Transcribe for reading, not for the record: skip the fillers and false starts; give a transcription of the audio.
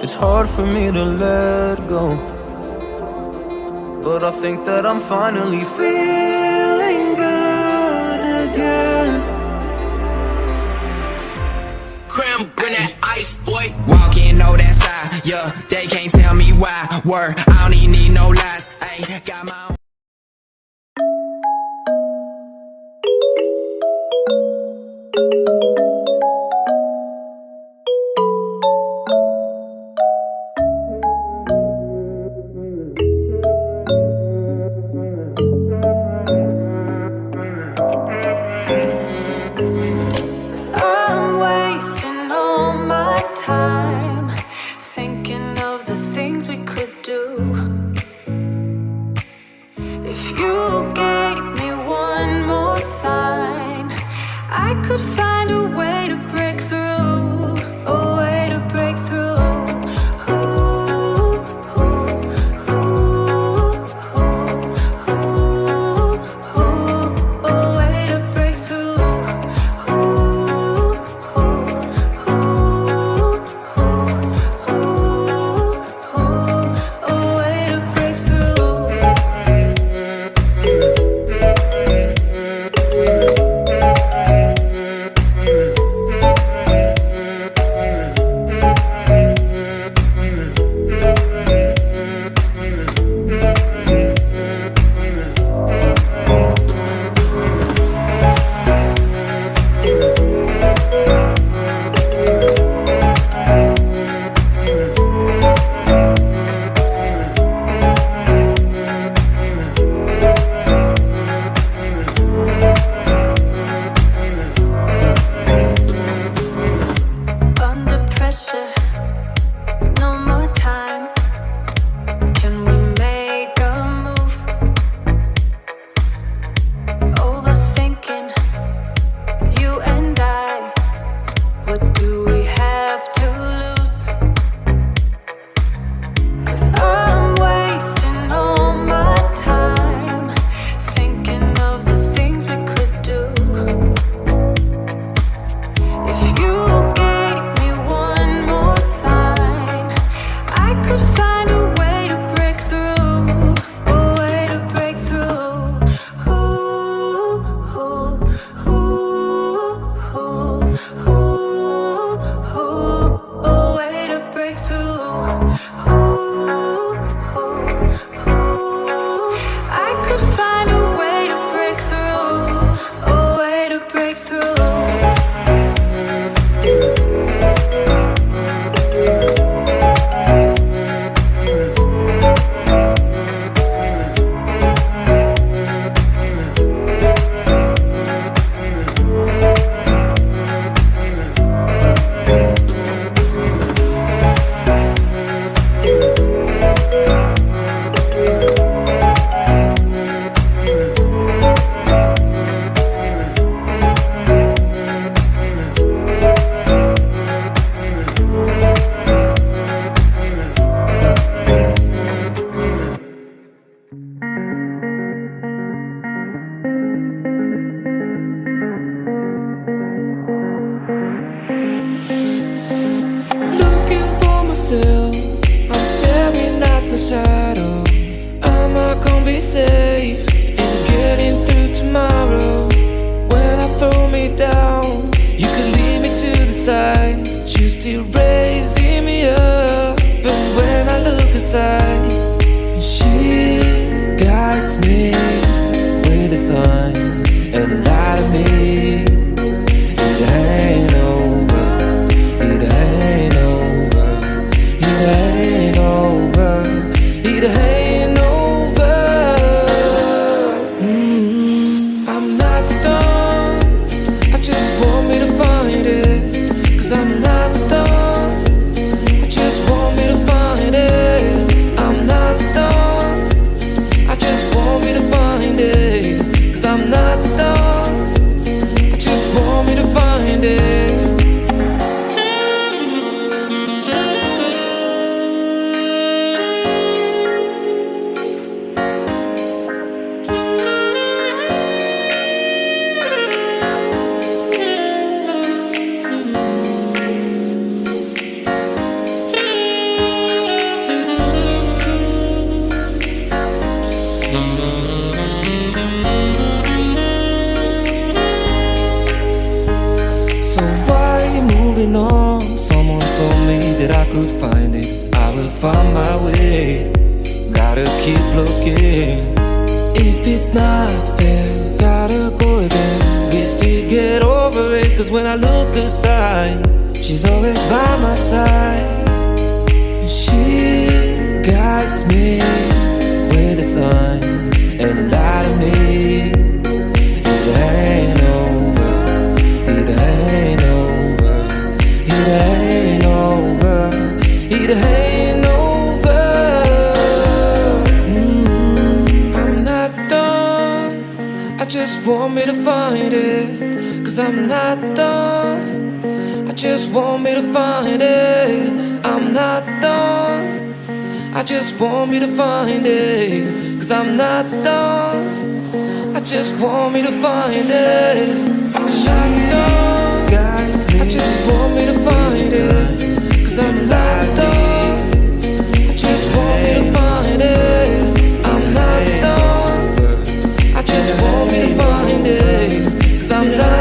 It's hard for me to let go, but I think that I'm finally feeling good again. Cram, bring that ice, boy. Walk in, know that side. Yeah, they can't tell me why. Word, I don't even need no lies. Ay, got my own. that I could find it, I will find my way. Gotta keep looking. If it's not fair, gotta go again. We still get over it, cause when I look aside, she's always by my side. She guides me with a sign and lie to me. It ain't over, it ain't over, it ain't over, it ain't over. I'm not done, I just want me to find it. Cause I'm not done, I just want me to find it. I'm not done, I just want me to find it. Cause I'm not done, I just want me to find it. I'm not done, I just want me to find it. Cause I'm not done, I just want me to find it. I'm not done, I just want me to find it. Cause I'm not